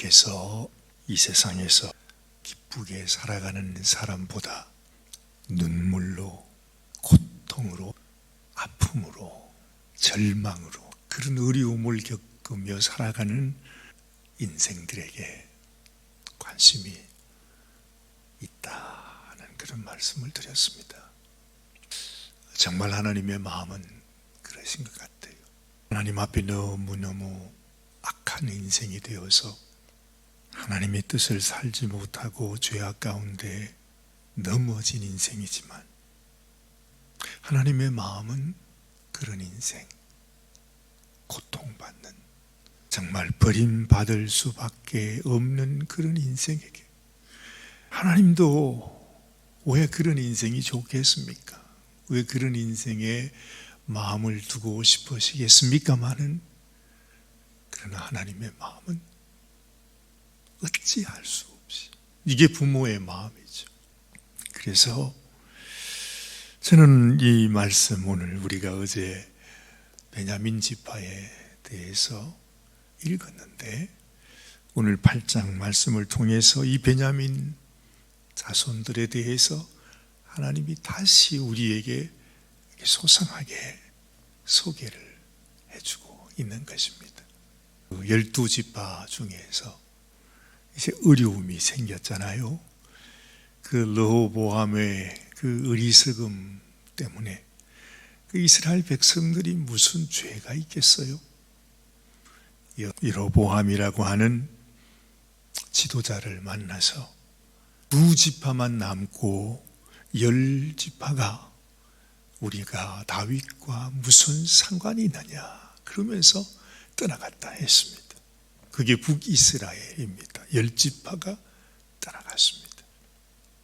하나님께서 이 세상에서 기쁘게 살아가는 사람보다 눈물로, 고통으로, 아픔으로, 절망으로 그런 어려움을 겪으며 살아가는 인생들에게 관심이 있다는 그런 말씀을 드렸습니다. 정말 하나님의 마음은 그러신 것 같아요. 하나님 앞에 너무너무 악한 인생이 되어서 하나님의 뜻을 살지 못하고 죄악 가운데 넘어진 인생이지만 하나님의 마음은 그런 인생, 고통받는, 정말 버림받을 수밖에 없는 그런 인생에게 하나님도 왜 그런 인생이 좋겠습니까? 왜 그런 인생에 마음을 두고 싶으시겠습니까마는 그러나 하나님의 마음은 어찌할 수 없이, 이게 부모의 마음이죠. 그래서 저는 이 말씀, 오늘 우리가 어제 베냐민 지파에 대해서 읽었는데 오늘 8장 말씀을 통해서 이 베냐민 자손들에 대해서 하나님이 다시 우리에게 소상하게 소개를 해주고 있는 것입니다. 12지파 중에서 이제 어려움이 생겼잖아요. 그 르호보암의 그 어리석음 때문에 그 이스라엘 백성들이 무슨 죄가 있겠어요? 여로보암이라고 하는 지도자를 만나서 2지파만 남고 10지파가 우리가 다윗과 무슨 상관이 있느냐 그러면서 떠나갔다 했습니다. 그게 북이스라엘입니다. 10지파가 떠나갔습니다.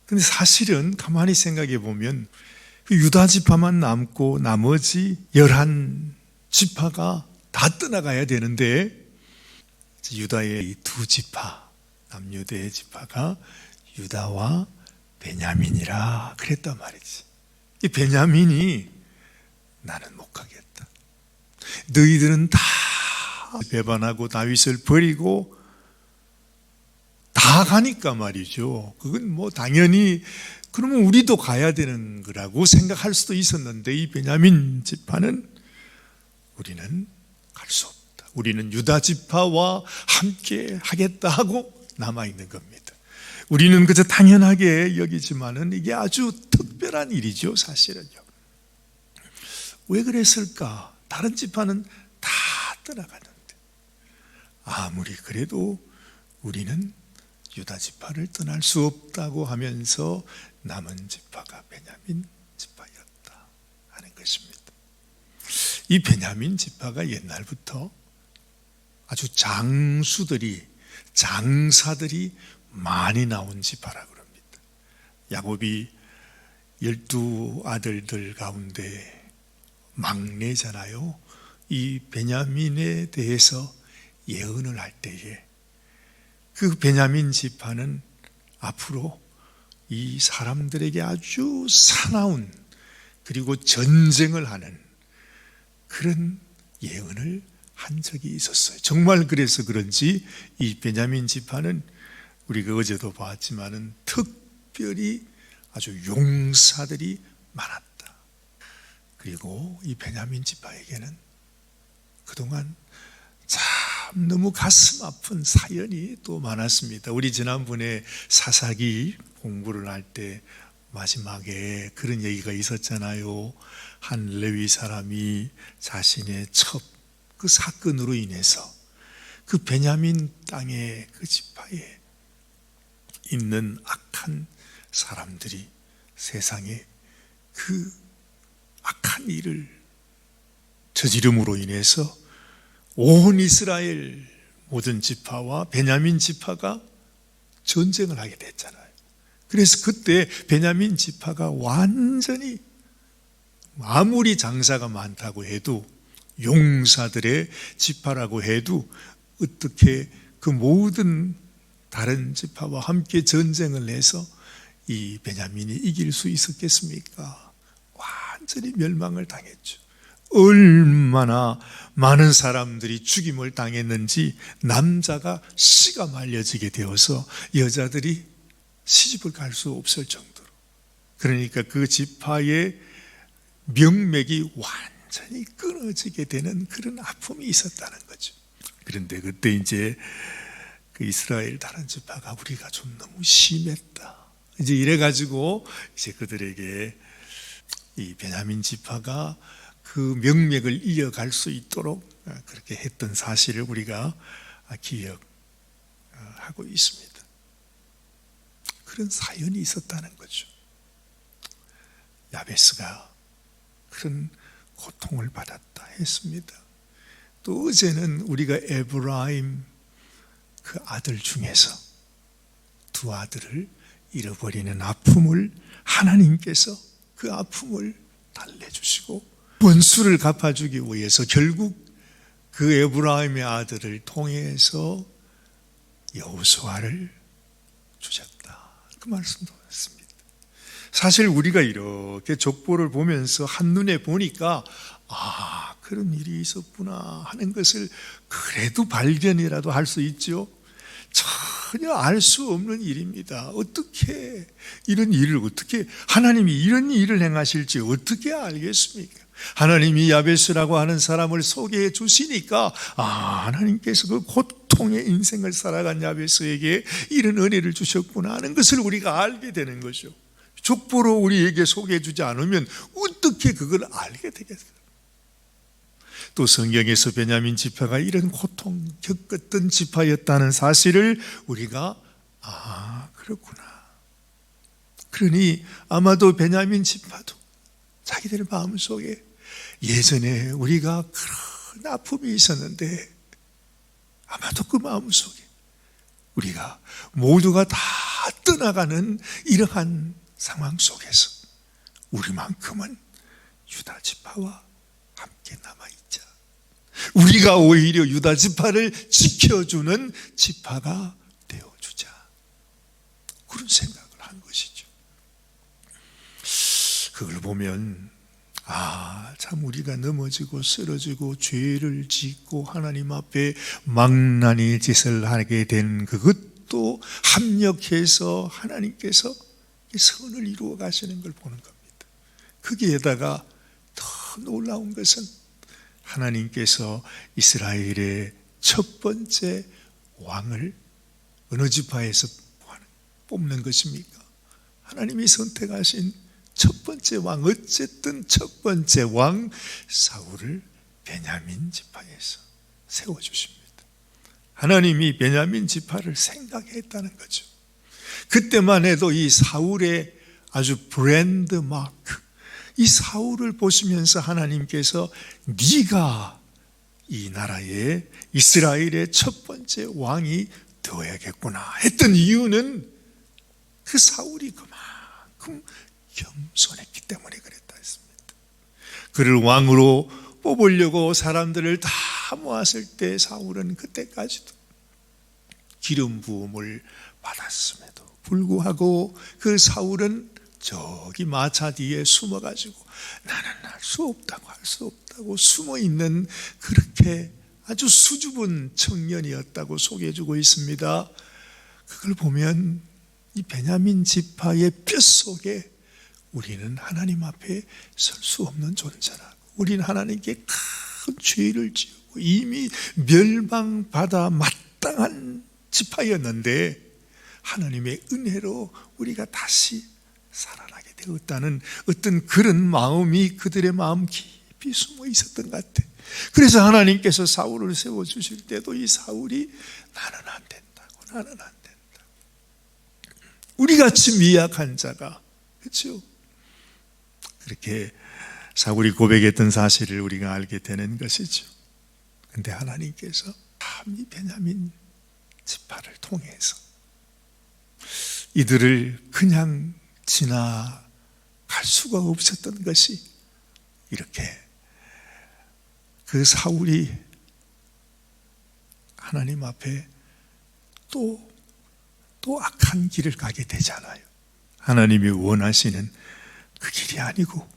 근데 사실은 가만히 생각해 보면 그 유다 지파만 남고 나머지 11지파가 다 떠나가야 되는데 유다의 이 2지파, 남유대 지파가 유다와 베냐민이라 그랬단 말이지. 이 베냐민이 나는 못 가겠다. 너희들은 다 배반하고 다윗을 버리고 다 가니까 말이죠. 그건 뭐 당연히 그러면 우리도 가야 되는 거라고 생각할 수도 있었는데 이 베냐민 지파는 우리는 갈 수 없다. 우리는 유다 지파와 함께 하겠다 하고 남아있는 겁니다. 우리는 그저 당연하게 여기지만은 이게 아주 특별한 일이죠, 사실은요. 왜 그랬을까? 다른 지파는 다 떠나가는데 아무리 그래도 우리는 유다 지파를 떠날 수 없다고 하면서 남은 지파가 베냐민 지파였다 하는 것입니다. 이 베냐민 지파가 옛날부터 아주 장사들이 많이 나온 지파라고 합니다. 야곱이 12아들들 가운데 막내잖아요. 이 베냐민에 대해서 예언을 할 때에 그 베냐민 지파는 앞으로 이 사람들에게 아주 사나운 그리고 전쟁을 하는 그런 예언을 한 적이 있었어요. 정말 그래서 그런지 이 베냐민 지파는 우리가 어제도 봤지만은 특별히 아주 용사들이 많았다. 그리고 이 베냐민 지파에게는 그동안 참 너무 가슴 아픈 사연이 또 많았습니다. 우리 지난번에 사사기 공부를 할 때 마지막에 그런 얘기가 있었잖아요. 한 레위 사람이 자신의 그 사건으로 인해서 그 베냐민 땅의 그 지파에 있는 악한 사람들이 세상에 그 악한 일을 저지름으로 인해서 온 이스라엘 모든 지파와 베냐민 지파가 전쟁을 하게 됐잖아요. 그래서 그때 베냐민 지파가 완전히 아무리 장사가 많다고 해도 용사들의 지파라고 해도 어떻게 그 모든 다른 지파와 함께 전쟁을 해서 이 베냐민이 이길 수 있었겠습니까? 완전히 멸망을 당했죠. 얼마나 많은 사람들이 죽임을 당했는지 남자가 씨가 말려지게 되어서 여자들이 시집을 갈 수 없을 정도로, 그러니까 그 지파의 명맥이 완전히 끊어지게 되는 그런 아픔이 있었다는 거죠. 그런데 그때 이제 그 이스라엘 다른 지파가 우리가 좀 너무 심했다, 이제 이래가지고 이제 그들에게 이 베냐민 지파가 그 명맥을 이어갈 수 있도록 그렇게 했던 사실을 우리가 기억하고 있습니다. 그런 사연이 있었다는 거죠. 야베스가 그런 고통을 받았다 했습니다. 또 어제는 우리가 에브라임 그 아들 중에서 두 아들을 잃어버리는 아픔을 하나님께서 그 아픔을 달래주시고 원수를 갚아주기 위해서 결국 그 에브라임의 아들을 통해서 여호수아를 주셨다, 그 말씀도 했습니다. 사실 우리가 이렇게 족보를 보면서 한눈에 보니까 그런 일이 있었구나 하는 것을 그래도 발견이라도 할 수 있죠. 전혀 알 수 없는 일입니다. 어떻게 이런 일을, 어떻게 하나님이 이런 일을 행하실지 어떻게 알겠습니까? 하나님이 야베스라고 하는 사람을 소개해 주시니까 하나님께서 그 고통의 인생을 살아간 야베스에게 이런 은혜를 주셨구나 하는 것을 우리가 알게 되는 거죠. 족보로 우리에게 소개해 주지 않으면 어떻게 그걸 알게 되겠어요? 또 성경에서 베냐민 지파가 이런 고통 겪었던 지파였다는 사실을 우리가 그렇구나. 그러니 아마도 베냐민 지파도 자기들의 마음속에 예전에 우리가 그런 아픔이 있었는데 아마도 그 마음속에 우리가 모두가 다 떠나가는 이러한 상황 속에서 우리만큼은 유다 지파와 함께 남아있자, 우리가 오히려 유다 지파를 지켜주는 지파가 되어주자, 그런 생각을 한 것이죠. 그걸 보면 참 우리가 넘어지고 쓰러지고 죄를 짓고 하나님 앞에 망나니 짓을 하게 된 그것도 합력해서 하나님께서 선을 이루어 가시는 걸 보는 겁니다. 거기에다가 더 놀라운 것은 하나님께서 이스라엘의 첫 번째 왕을 어느 지파에서 뽑는 것입니까? 하나님이 선택하신 첫 번째 왕, 어쨌든 첫 번째 왕 사울을 베냐민 지파에서 세워주십니다. 하나님이 베냐민 지파를 생각했다는 거죠. 그때만 해도 이 사울의 아주 브랜드 마크, 이 사울을 보시면서 하나님께서 네가 이 나라의 이스라엘의 첫 번째 왕이 되어야겠구나 했던 이유는 그 사울이 그만큼 겸손했기 때문에 그랬다 했습니다. 그를 왕으로 뽑으려고 사람들을 다 모았을 때 사울은 그때까지도 기름 부음을 받았음에도 불구하고 그 사울은 저기 마차 뒤에 숨어가지고 나는 할 수 없다고 숨어있는 그렇게 아주 수줍은 청년이었다고 소개해주고 있습니다. 그걸 보면 이 베냐민 지파의 뼛속에 우리는 하나님 앞에 설 수 없는 존재라고, 우리는 하나님께 큰 죄를 지었고 이미 멸망받아 마땅한 지파였는데 하나님의 은혜로 우리가 다시 살아나게 되었다는 어떤 그런 마음이 그들의 마음 깊이 숨어 있었던 것 같아. 그래서 하나님께서 사울을 세워주실 때도 이 사울이 나는 안 된다고. 우리같이 미약한 자가, 그렇죠? 그렇게 사울이 고백했던 사실을 우리가 알게 되는 것이죠. 그런데 하나님께서 참 이 베냐민 지파를 통해서 이들을 그냥 지나갈 수가 없었던 것이, 이렇게 그 사울이 하나님 앞에 또 악한 길을 가게 되잖아요. 하나님이 원하시는 그 길이 아니고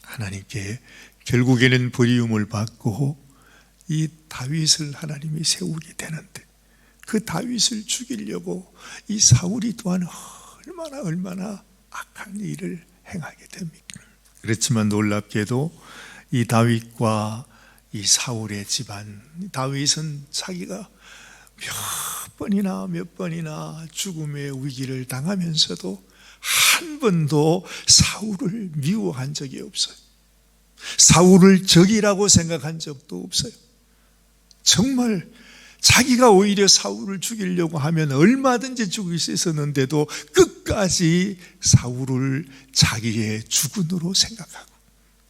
하나님께 결국에는 버리움을 받고 이 다윗을 하나님이 세우게 되는데, 그 다윗을 죽이려고 이 사울이 또한 얼마나 악한 일을 행하게 됩니까? 그렇지만 놀랍게도 이 다윗과 이 사울의 집안, 다윗은 자기가 몇 번이나 죽음의 위기를 당하면서도 한 번도 사울을 미워한 적이 없어요. 사울을 적이라고 생각한 적도 없어요. 정말 자기가 오히려 사울을 죽이려고 하면 얼마든지 죽일 수 있었는데도 끝까지 사울을 자기의 주군으로 생각하고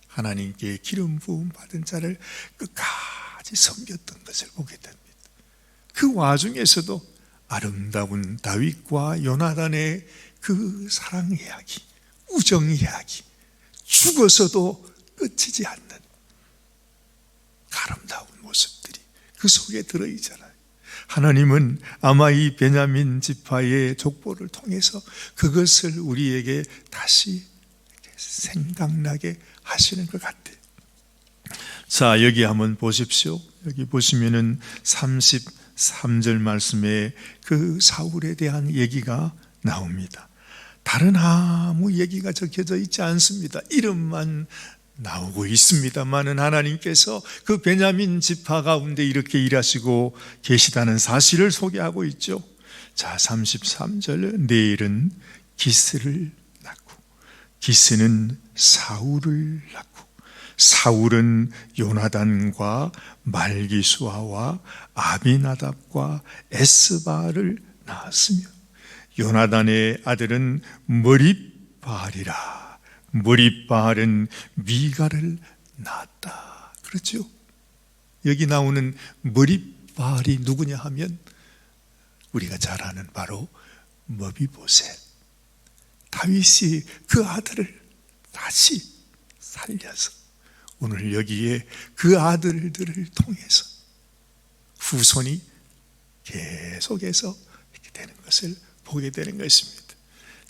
하나님께 기름 부음 받은 자를 끝까지 섬겼던 것을 보게 됩니다. 그 와중에서도 아름다운 다윗과 요나단의 그 사랑 이야기, 우정 이야기, 죽어서도 끝이지 않는 아름다운 모습들이 그 속에 들어있잖아요. 하나님은 아마 이 베냐민 지파의 족보를 통해서 그것을 우리에게 다시 생각나게 하시는 것 같아요. 자, 여기 한번 보십시오. 여기 보시면은 33절 말씀에 그 사울에 대한 얘기가 나옵니다. 다른 아무 얘기가 적혀져 있지 않습니다. 이름만 나오고 있습니다만은 하나님께서 그 베냐민 지파 가운데 이렇게 일하시고 계시다는 사실을 소개하고 있죠. 자, 33절, 내일은 기스를 낳고 기스는 사울을 낳고 사울은 요나단과 말기수아와 아비나답과 에스바를 낳았으며 요나단의 아들은 머릿바알이라. 머릿바알은 미가를 낳았다. 그렇죠? 여기 나오는 머릿바알이 누구냐 하면 우리가 잘 아는 바로 머비보셋. 다윗이 그 아들을 다시 살려서 오늘 여기에 그 아들들을 통해서 후손이 계속해서 이렇게 되는 것을 보게 되는 것입니다.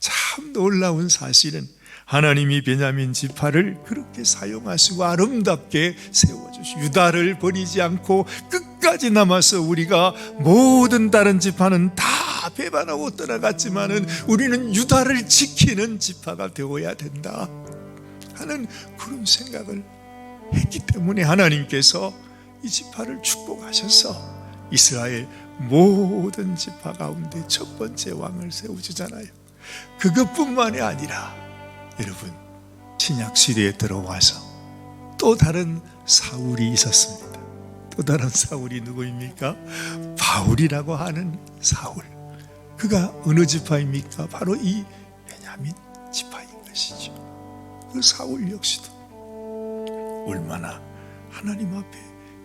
참 놀라운 사실은 하나님이 베냐민 지파를 그렇게 사용하시고 아름답게 세워주시고 유다를 버리지 않고 끝까지 남아서 우리가 모든 다른 지파는 다 배반하고 떠나갔지만은 우리는 유다를 지키는 지파가 되어야 된다 하는 그런 생각을 했기 때문에 하나님께서 이 지파를 축복하셔서 이스라엘 모든 지파 가운데 첫 번째 왕을 세워주잖아요. 그것뿐만이 아니라 여러분, 신약 시대에 들어와서 또 다른 사울이 있었습니다. 또 다른 사울이 누구입니까? 바울이라고 하는 사울. 그가 어느 지파입니까? 바로 이 베냐민 지파인 것이죠. 그 사울 역시도 얼마나 하나님 앞에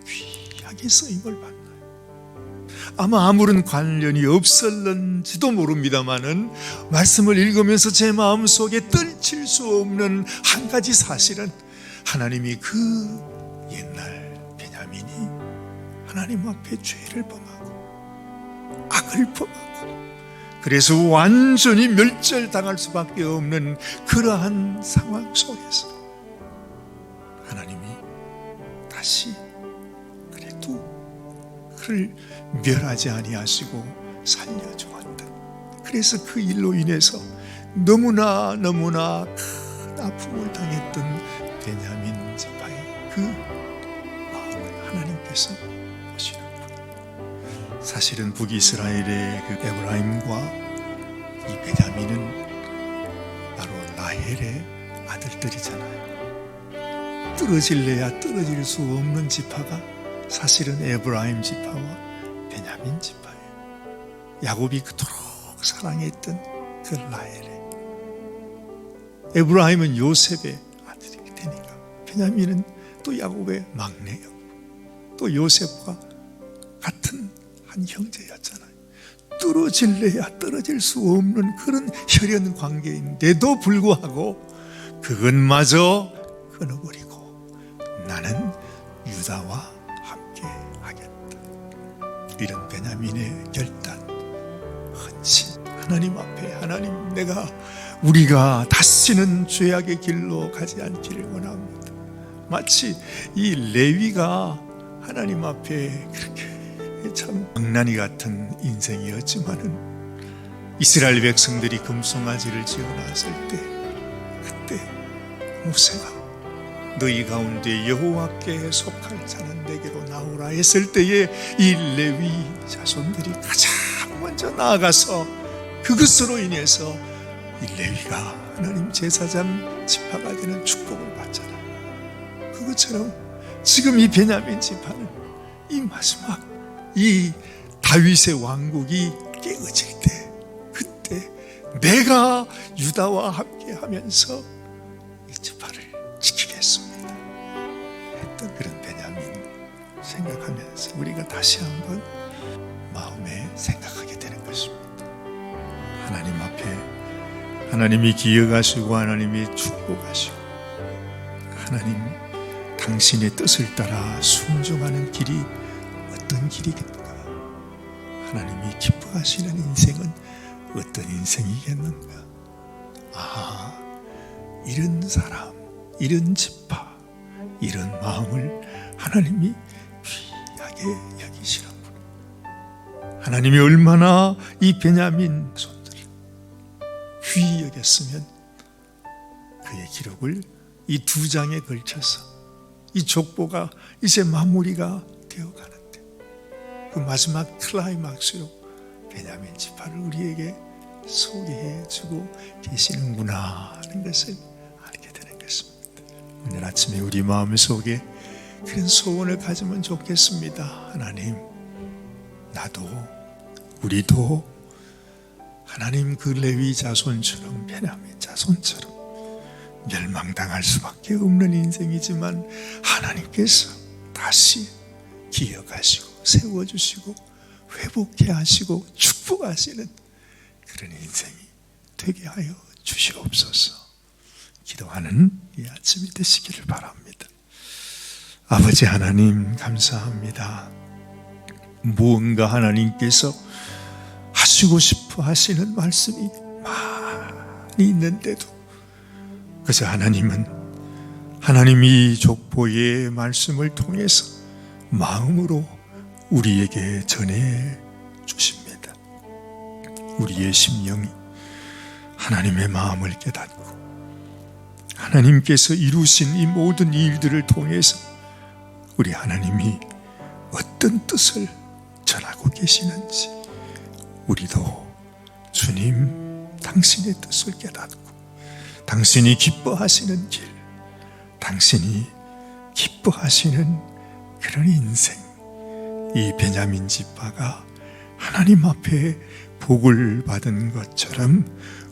귀하게 쓰임을 받나요? 아마 아무런 관련이 없었는지도 모릅니다만은 말씀을 읽으면서 제 마음속에 떨칠 수 없는 한 가지 사실은 하나님이 그 옛날 베냐민이 하나님 앞에 죄를 범하고 악을 범하고 그래서 완전히 멸절당할 수밖에 없는 그러한 상황 속에서 하나님이 다시 그래도 그를 멸하지 아니하시고 살려주었다. 그래서 그 일로 인해서 너무나 큰 아픔을 당했던 베냐민 지파의 그 마음을 하나님께서 보시는구나. 사실은 북이스라엘의 그 에브라임과 이 베냐민은 바로 라헬의 아들들이잖아요. 떨어질래야 떨어질 수 없는 지파가 사실은 에브라임 지파와 베냐민 지파예요. 야곱이 그토록 사랑했던 그 라헬의, 에브라임은 요셉의 아들이 되니까 베냐민은 또 야곱의 막내였고 또 요셉과 같은 한 형제였잖아요. 떨어질래야 떨어질 수 없는 그런 혈연 관계인데도 불구하고 그것마저 끊어버리고 나는 유다와 함께 하겠다. 이런 베냐민의 결단, 헌신, 하나님 앞에 하나님, 우리가 다시는 죄악의 길로 가지 않기를 원합니다. 마치 이 레위가 하나님 앞에 그렇게 참 망나니 같은 인생이었지만은 이스라엘 백성들이 금송아지를 지어놨을 때 그때 모세가 너희 가운데 여호와께 속할 자는 내게로 나오라 했을 때에 이 레위 자손들이 가장 먼저 나아가서 그것으로 인해서 이 레위가 하나님 제사장 지파가 되는 축복을 받잖아요. 그것처럼 지금 이 베냐민 지파는 이 마지막 이 다윗의 왕국이 깨어질 때 그때 내가 유다와 함께 하면서 이 지파를 지키겠습니다 했던 그런 베냐민 생각하면서 우리가 다시 한번 마음에 생각하게 되는 것입니다. 하나님 앞에 하나님이 기억하시고 하나님이 축복하시고 하나님 당신의 뜻을 따라 순종하는 길이 어떤 길이겠는가? 하나님이 기뻐하시는 인생은 어떤 인생이겠는가? 이런 사람, 이런 지파, 이런 마음을 하나님이 귀하게 여기시는구나. 하나님이 얼마나 이 베냐민 손들을 귀히 여겼으면 그의 기록을 이 두 장에 걸쳐서 이 족보가 이제 마무리가 되어가는데 그 마지막 클라이막스로 베냐민 지파를 우리에게 소개해 주고 계시는구나 하는 것을 알게 되는 것입니다. 오늘 아침에 우리 마음속에 그런 소원을 가지면 좋겠습니다. 하나님, 나도 우리도 하나님 그 레위 자손처럼 베냐민 자손처럼 멸망당할 수밖에 없는 인생이지만 하나님께서 다시 기억하시고 세워주시고 회복해 하시고 축복하시는 그런 인생이 되게 하여 주시옵소서. 기도하는 이 아침이 되시기를 바랍니다. 아버지 하나님 감사합니다. 무언가 하나님께서 하시고 싶어 하시는 말씀이 많이 있는데도 그래서 하나님은 하나님이 족보의 말씀을 통해서 마음으로 우리에게 전해 주십니다. 우리의 심령이 하나님의 마음을 깨닫고 하나님께서 이루신 이 모든 일들을 통해서 우리 하나님이 어떤 뜻을 전하고 계시는지 우리도 주님 당신의 뜻을 깨닫고 당신이 기뻐하시는 길, 당신이 기뻐하시는 그런 인생, 이 베냐민 지파가 하나님 앞에 복을 받은 것처럼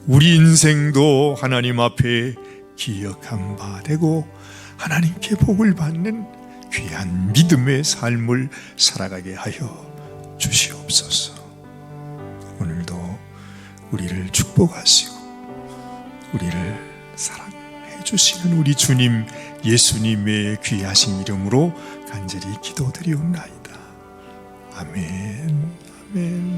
우리 인생도 하나님 앞에 기억한 바 되고 하나님께 복을 받는 귀한 믿음의 삶을 살아가게 하여 주시옵소서. 오늘도 우리를 축복하시고 우리를 사랑해 주시는 우리 주님 예수님의 귀하신 이름으로 간절히 기도드리옵나이다. 아멘. 아멘.